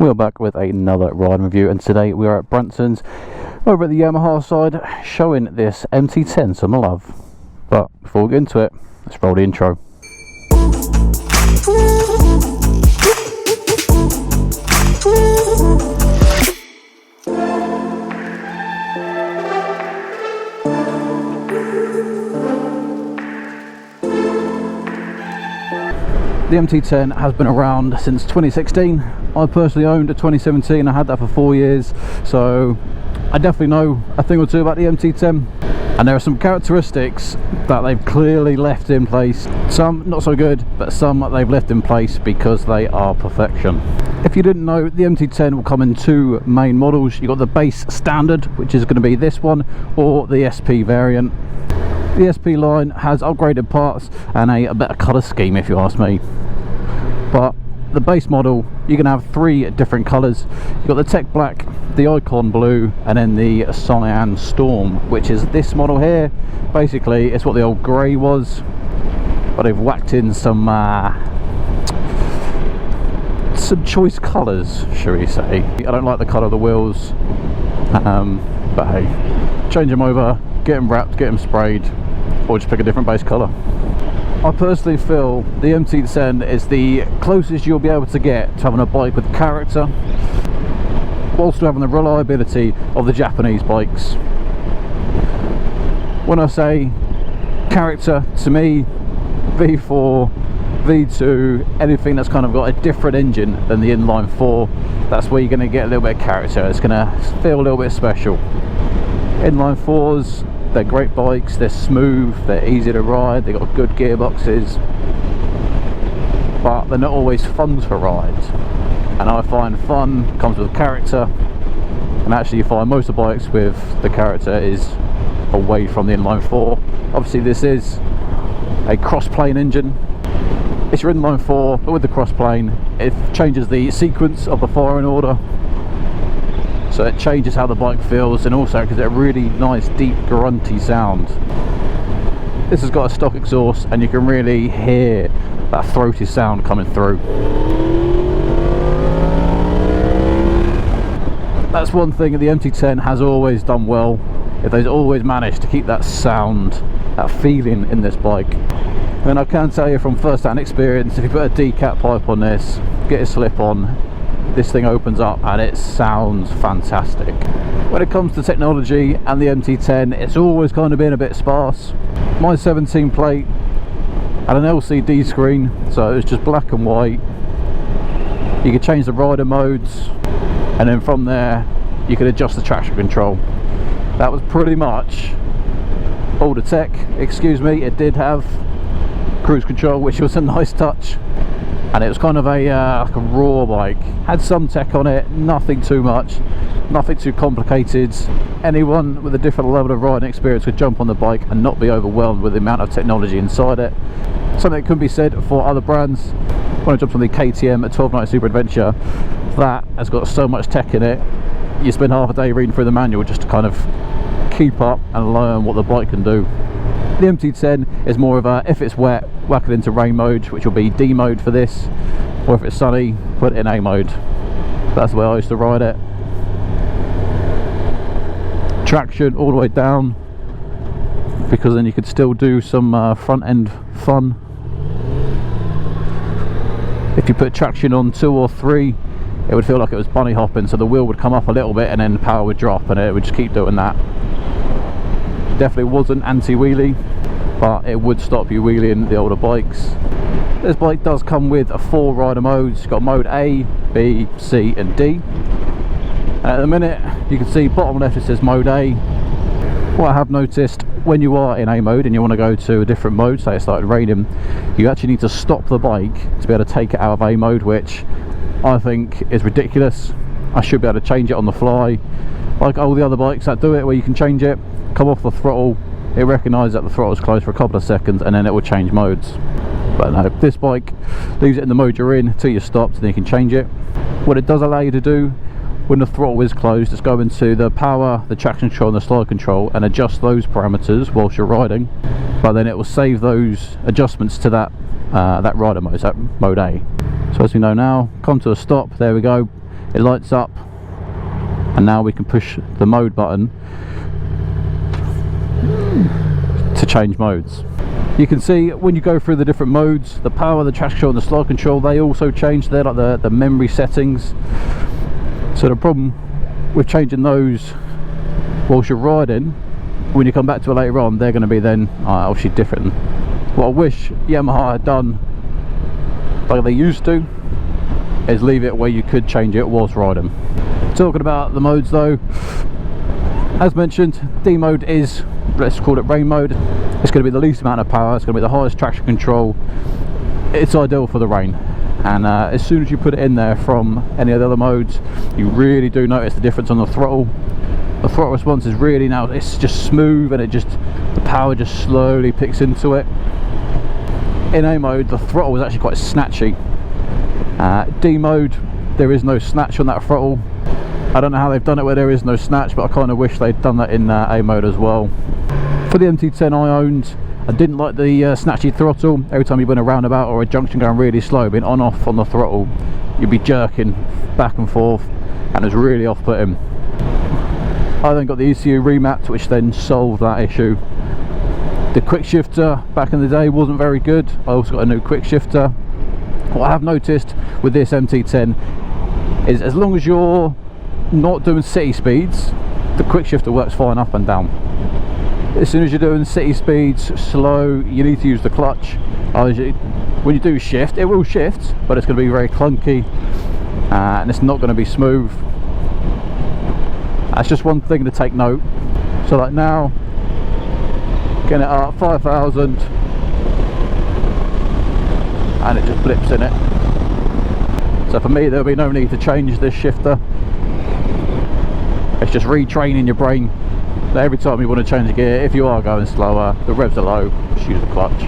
We are back with another ride review, and today we are at Branson's over at the Yamaha side showing this MT10 some love. But before we get into it, let's roll the intro. The MT10 has been around since 2016. I personally owned a 2017. I had that for 4 years, so I definitely know a thing or two about the MT10. And there are some characteristics that they've clearly left in place. Some not so good, but some they've left in place because they are perfection. If you didn't know, the MT10 will come in two main models. You've got the base standard, which is going to be this one, or the SP variant. The SP line has upgraded parts and a better colour scheme, if you ask me. But the base model, you can have three different colours. You've got the Tech Black, the Icon Blue, and then the Cyan Storm, which is this model here. Basically, it's what the old grey was, but they've whacked in some choice colours, shall we say. I don't like the colour of the wheels, but hey, change them over, get them wrapped, get them sprayed, or just pick a different base colour. I personally feel the MT10 is the closest you'll be able to get to having a bike with character, whilst having the reliability of the Japanese bikes. When I say character, to me, V4, V2, anything that's kind of got a different engine than the inline 4, that's where you're going to get a little bit of character. It's going to feel a little bit special. Inline 4s, they're great bikes, they're smooth, they're easy to ride, they've got good gearboxes, but they're not always fun to ride. And I find fun comes with character, and actually you find most of the bikes with the character is away from the inline 4. Obviously this is a cross-plane engine. It's your inline 4, but with the cross-plane, it changes the sequence of the firing order. So it changes how the bike feels, and also gives it a really nice deep grunty sound. This has got a stock exhaust, and you can really hear that throaty sound coming through. That's one thing that the MT10 has always done well. They've always managed to keep that sound, that feeling in this bike. And I can tell you from first-hand experience, if you put a decat pipe on this, get a slip on, this thing opens up and it sounds fantastic. When it comes to technology and the MT10, it's always kind of been a bit sparse. My 17 plate had an LCD screen, so it was just black and white. You could change the rider modes, and then from there you could adjust the traction control. That was pretty much all the tech. Excuse me, it did have cruise control, which was a nice touch. And it was kind of a like a raw bike. Had some tech on it, nothing too much, nothing too complicated. Anyone with a different level of riding experience could jump on the bike and not be overwhelmed with the amount of technology inside it. Something that can be said for other brands. When I jumped on the KTM at 12 Night Super Adventure, that has got so much tech in it, you spend half a day reading through the manual just to kind of keep up and learn what the bike can do. The MT10 is more of a, if it's wet, whack it into rain mode, which will be D mode for this, or if it's sunny, put it in A mode. That's the way I used to ride it. Traction all the way down, because then you could still do some front end fun. If you put traction on 2 or 3, it would feel like it was bunny hopping, so the wheel would come up a little bit and then the power would drop, and it would just keep doing that. Definitely wasn't anti-wheelie, but it would stop you wheeling the older bikes. This bike does come with 4 rider modes. You've got mode A, B, C and D. And at the minute you can see bottom left it says mode A. What I have noticed, when you are in A mode and you want to go to a different mode, say it started raining, you actually need to stop the bike to be able to take it out of A mode, which I think is ridiculous. I should be able to change it on the fly, like all the other bikes that do it, where you can change it, come off the throttle, it recognises that the throttle is closed for a couple of seconds, and then it will change modes. But no, this bike leaves it in the mode you're in until you're stopped, and then you can change it. What it does allow you to do when the throttle is closed is go into the power, the traction control and the slide control and adjust those parameters whilst you're riding, but then it will save those adjustments to that rider mode, that mode A. So as we know now, come to a stop, there we go, it lights up, and now we can push the mode button to change modes. You can see when you go through the different modes, the power, the traction control and the slide control, they also change. They're like the memory settings. So the problem with changing those whilst you're riding, when you come back to it later on, they're going to be then obviously different. What I wish Yamaha had done like they used to is leave it where you could change it whilst riding. Talking about the modes though, as mentioned, D mode is, let's call it rain mode. It's going to be the least amount of power, it's going to be the highest traction control. It's ideal for the rain, and as soon as you put it in there from any of the other modes, you really do notice the difference on the throttle. The throttle response is really, now it's just smooth, and the power just slowly picks into it. In A mode, the throttle is actually quite snatchy. D mode, there is no snatch on that throttle. I don't know how they've done it where there is no snatch, but I kind of wish they'd done that in A mode as well. For the MT10 I owned, I didn't like the snatchy throttle. Every time you went a roundabout or a junction going really slow, being on off on the throttle, you'd be jerking back and forth, and it was really off-putting. I then got the ECU remapped, which then solved that issue. The quickshifter back in the day wasn't very good. I also got a new quickshifter. What I have noticed with this MT10 is, as long as you're not doing city speeds, the quickshifter works fine up and down. As soon as you're doing city speeds, slow, you need to use the clutch. When you do shift, it will shift, but it's going to be very clunky, and it's not going to be smooth. That's just one thing to take note. So like now, getting it up 5,000, and it just blips in it. So for me, there'll be no need to change this shifter. It's just retraining your brain that every time you want to change the gear, if you are going slower, the revs are low, just use the clutch.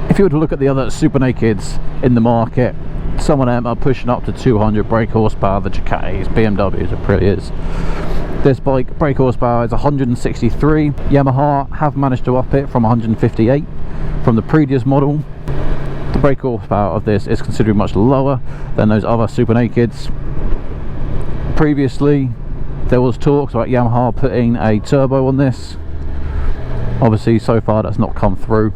If you were to look at the other super nakeds in the market, some of them are pushing up to 200 brake horsepower, the Ducatis, BMWs, Aprilias. This bike brake horsepower is 163. Yamaha have managed to up it from 158 from the previous model. The brake horsepower of this is considerably much lower than those other super nakeds. Previously there was talks about Yamaha putting a turbo on this. Obviously so far that's not come through,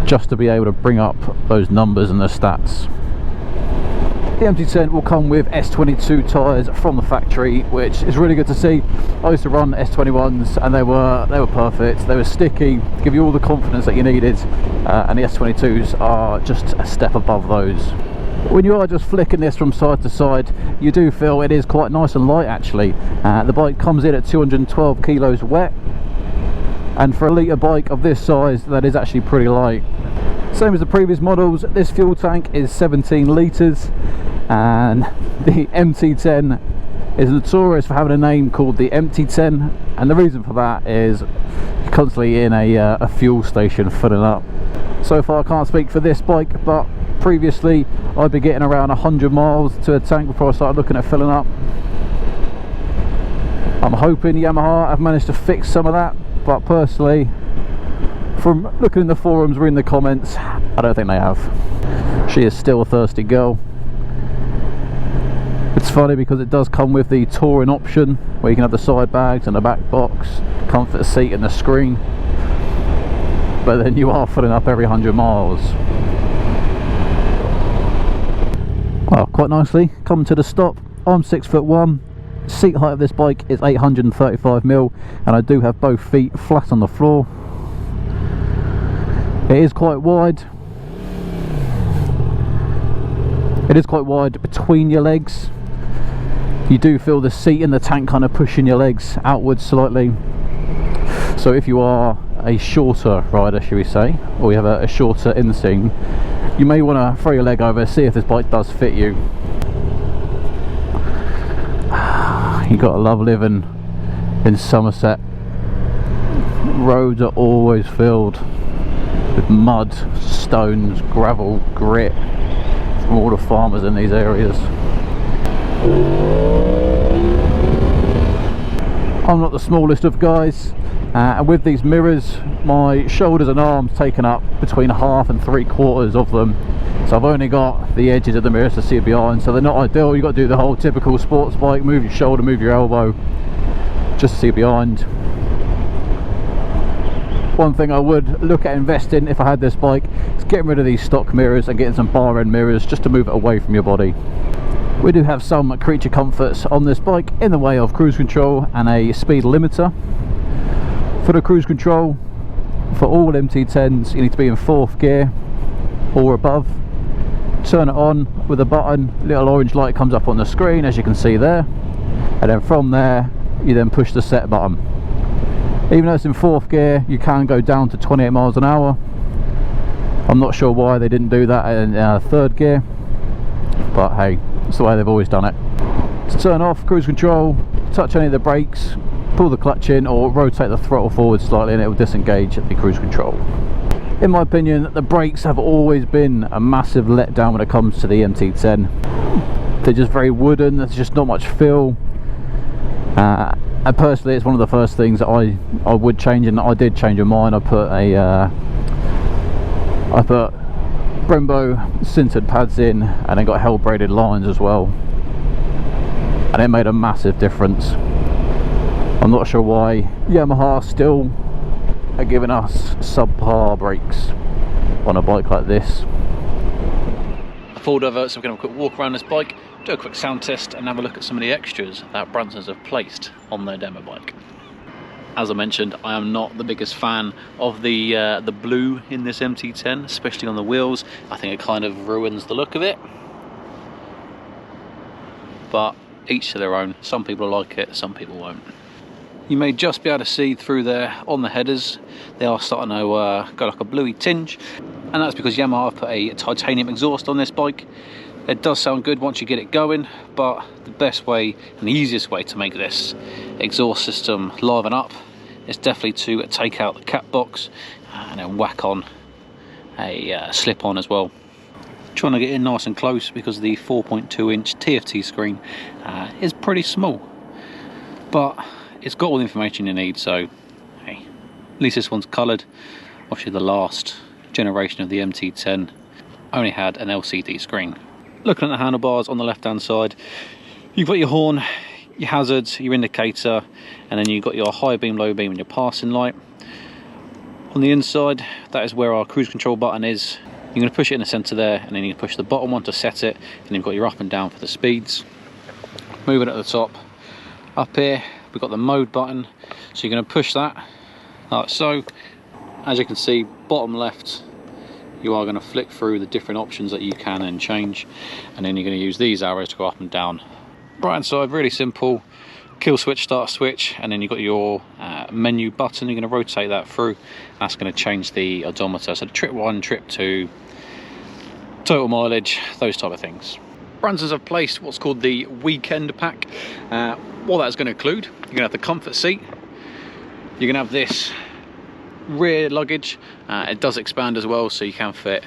just to be able to bring up those numbers and the stats. The MT10 will come with S22 tyres from the factory, which is really good to see. I used to run S21s and they were perfect. They were sticky, give you all the confidence that you needed, and the S22s are just a step above those. When you are just flicking this from side to side, you do feel it is quite nice and light actually. The bike comes in at 212 kilos wet, and for a litre bike of this size, that is actually pretty light. Same as the previous models, this fuel tank is 17 litres, and the MT10 is notorious for having a name called the MT10, and the reason for that is you're constantly in a fuel station filling up. So far I can't speak for this bike, but previously I'd be getting around 100 miles to a tank before I started looking at filling up. I'm hoping Yamaha have managed to fix some of that, but personally, from looking in the forums, reading the comments, I don't think they have. She is still a thirsty girl. It's funny because it does come with the touring option, where you can have the side bags and the back box, comfort seat and the screen, but then you are filling up every 100 miles. Well, quite nicely, coming to the stop. I'm 6'1", seat height of this bike is 835mm, and I do have both feet flat on the floor. It is quite wide. It is quite wide between your legs. You do feel the seat in the tank kind of pushing your legs outwards slightly. So if you are a shorter rider, should we say, or you have a shorter inseam, you may want to throw your leg over, see if this bike does fit you. You gotta love living in Somerset. Roads are always filled with mud, stones, gravel, grit from all the farmers in these areas. I'm not the smallest of guys, And with these mirrors, my shoulders and arms taken up between half and 3/4 of them, so I've only got the edges of the mirrors to see behind, so they're not ideal. You've got to do the whole typical sports bike, move your shoulder, move your elbow just to see behind. One thing I would look at investing if I had this bike is getting rid of these stock mirrors and getting some bar end mirrors just to move it away from your body. We do have some creature comforts on this bike in the way of cruise control and a speed limiter. For the cruise control, for all MT10s, you need to be in 4th gear or above. Turn it on with a button, little orange light comes up on the screen as you can see there, and then from there you then push the set button. Even though it's in 4th gear, you can go down to 28 miles an hour. I'm not sure why they didn't do that in 3rd gear, but hey, it's the way they've always done it. To turn off cruise control, touch any of the brakes, pull the clutch in or rotate the throttle forward slightly and it will disengage the cruise control. In my opinion, the brakes have always been a massive letdown when it comes to the MT10. They're just very wooden, there's just not much feel. And personally, it's one of the first things that I would change, and I did change mine. I put Brembo sintered pads in and then got hell braided lines as well, and it made a massive difference. I'm not sure why Yamaha still are giving us subpar brakes on a bike like this. I pulled over, so we're going to have a quick walk around this bike, do a quick sound test and have a look at some of the extras that Bransons have placed on their demo bike. As I mentioned, I am not the biggest fan of the blue in this MT10, especially on the wheels. I think it kind of ruins the look of it, but each to their own. Some people like it, some people won't. You may just be able to see through there on the headers, they are starting to go like a bluey tinge, and that's because Yamaha have put a titanium exhaust on this bike. It does sound good once you get it going, but the best way and the easiest way to make this exhaust system liven up is definitely to take out the cap box and then whack on a slip on as well. Trying to get in nice and close because the 4.2-inch TFT screen is pretty small, but it's got all the information you need, so hey, at least this one's coloured. Obviously the last generation of the MT10 only had an LCD screen. Looking at the handlebars on the left hand side, you've got your horn, your hazards, your indicator, and then you've got your high beam, low beam and your passing light. On the inside, that is where our cruise control button is. You're going to push it in the centre there, and then you push the bottom one to set it, and you've got your up and down for the speeds. Moving at the top, up here we've got the mode button, so you're going to push that like so. As you can see, bottom left, you are going to flick through the different options that you can then change, and then you're going to use these arrows to go up and down. Right hand side, really simple, kill switch, start switch, and then you've got your menu button. You're going to rotate that through. That's going to change the odometer, so the trip 1, trip 2, total mileage, those type of things. Bransons have placed what's called the weekend pack. What that's going to include, you're going to have the comfort seat, you're going to have this rear luggage. It does expand as well, so you can fit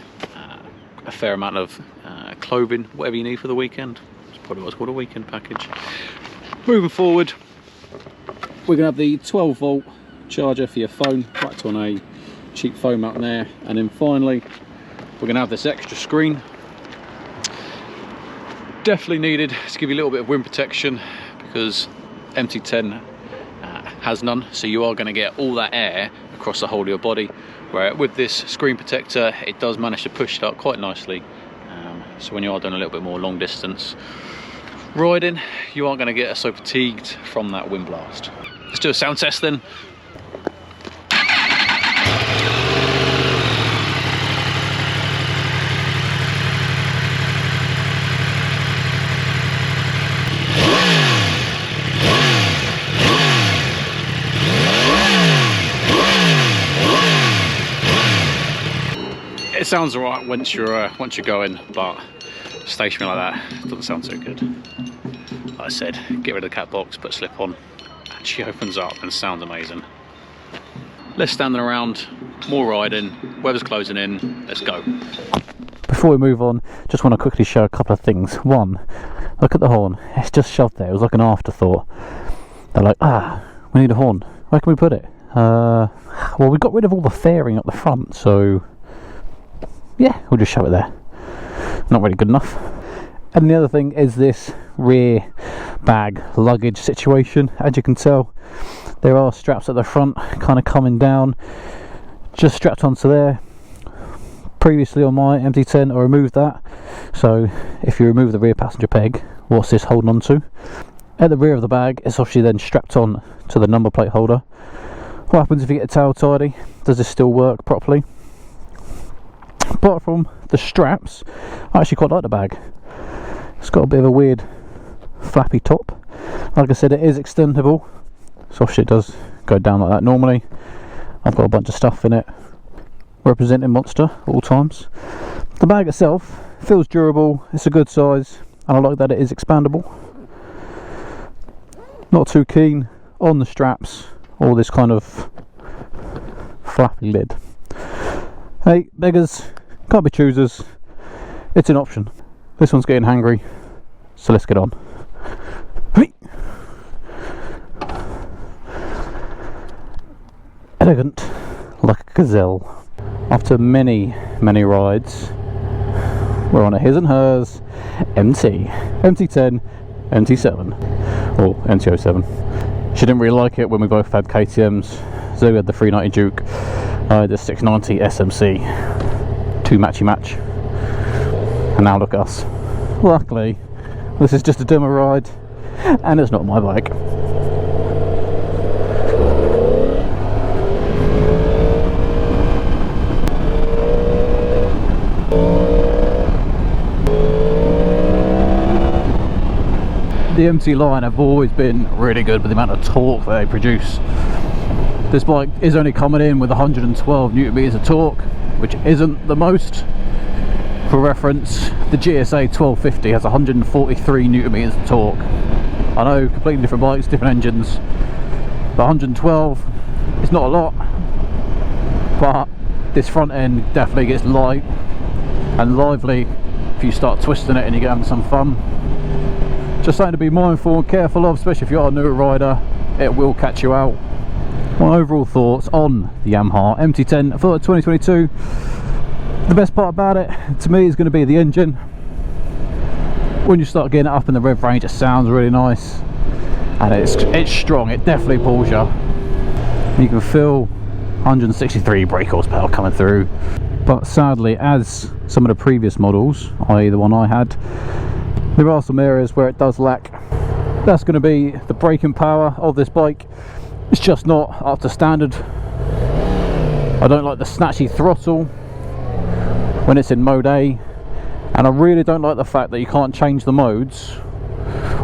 a fair amount of clothing, whatever you need for the weekend. It's probably what's called a weekend package. Moving forward, we're going to have the 12-volt charger for your phone, right on a cheap phone mount there, and then finally we're going to have this extra screen. Definitely needed to give you a little bit of wind protection because MT10 has none, so you are going to get all that air across the whole of your body, where with this screen protector it does manage to push it up quite nicely, so when you are doing a little bit more long distance riding, you aren't going to get so fatigued from that wind blast. Let's do a sound test then. It sounds alright once you're going, but stationary like that doesn't sound so good. Like I said, get rid of the cat box, put a slip on, actually opens up and sounds amazing. Less standing around, more riding, weather's closing in, let's go. Before we move on, just want to quickly show a couple of things. One, look at the horn, it's just shoved there, it was like an afterthought. They're like, we need a horn, where can we put it? Well, we got rid of all the fairing up the front, so yeah, we'll just shove it there. Not really good enough. And the other thing is this rear bag luggage situation. As you can tell, there are straps at the front kind of coming down, just strapped onto there. Previously on my MT10 I removed that, so if you remove the rear passenger peg, what's this holding on to? At the rear of the bag, it's obviously then strapped on to the number plate holder. What happens if you get a tail tidy? Does this still work properly? Apart from the straps, I actually quite like the bag. It's got a bit of a weird flappy top. Like I said, it is extendable, so obviously it does go down like that normally. I've got a bunch of stuff in it, representing Monster at all times. The bag itself feels durable, it's a good size, and I like that it is expandable. Not too keen on the straps or this kind of flappy lid. Hey, beggars can't be choosers, it's an option. This one's getting hangry, so let's get on. Hey. Elegant like a gazelle. After many rides, we're on a his and hers MT10, MT7, or MT07. She didn't really like it when we both had KTMs. Zoe had the 390 Duke, I had the 690 SMC. Two matchy match. And now look at us. Luckily, this is just a demo ride, and it's not my bike. The MT line have always been really good with the amount of torque that they produce. This bike is only coming in with 112 Newton meters of torque, which isn't the most. For reference, the GSA 1250 has 143 Newton meters of torque. I know, completely different bikes, different engines, but 112 is not a lot, but this front end definitely gets light and lively if you start twisting it and you get having some fun. Just something to be mindful and careful of, especially if you're a newer rider, it will catch you out. My overall thoughts on the Yamaha MT10 for 2022. The best part about it, to me, is going to be the engine. When you start getting it up in the rev range, it sounds really nice, and it's strong. It definitely pulls you. You can feel 163 brake horsepower coming through. But sadly, as some of the previous models, i.e. the one I had, there are some areas where it does lack. That's going to be the braking power of this bike. It's just not up to standard. I don't like the snatchy throttle when it's in mode A, and I really don't like the fact that you can't change the modes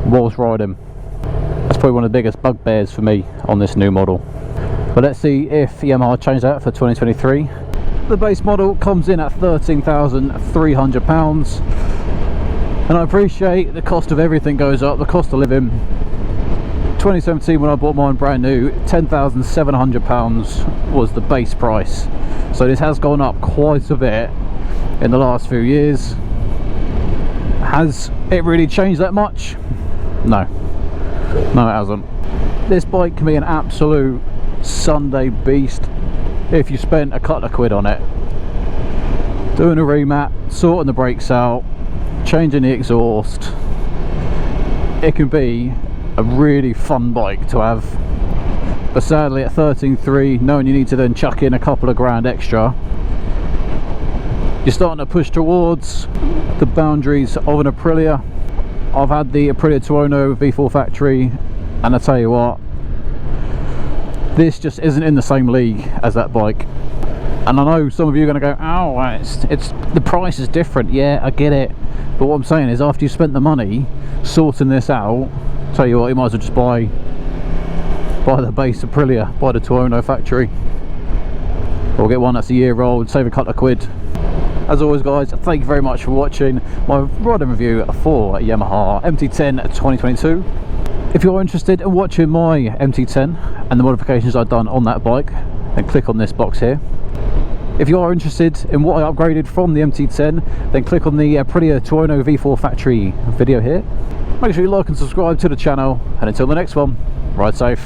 whilst riding. That's probably one of the biggest bugbears for me on this new model. But let's see if Yamaha change that for 2023. The base model comes in at £13,300, and I appreciate the cost of everything goes up, the cost of living. 2017, when I bought mine brand new, £10,700 was the base price, so this has gone up quite a bit in the last few years. Has it really changed that much? No, it hasn't. This bike can be an absolute Sunday beast if you spent a couple of quid on it, doing a remat, sorting the brakes out, changing the exhaust. It can be a really fun bike to have, but sadly at 13.3, knowing you need to then chuck in a couple of grand extra, you're starting to push towards the boundaries of an Aprilia. I've had the Aprilia Tuono V4 factory, and I tell you what, this just isn't in the same league as that bike. And I know some of you are going to go, oh, it's the price is different. Yeah, I get it, but what I'm saying is, after you spent the money sorting this out, tell you what, you might as well just buy the base Aprilia, buy the Tuono factory, or get one that's a year old, save a couple of quid. As always guys, thank you very much for watching my riding review for Yamaha MT10 2022. If you're interested in watching my MT10 and the modifications I've done on that bike, then click on this box here. If you are interested in what I upgraded from the MT10, then click on the Aprilia Tuono V4 factory video here. Make sure you like and subscribe to the channel, and until the next one, ride safe.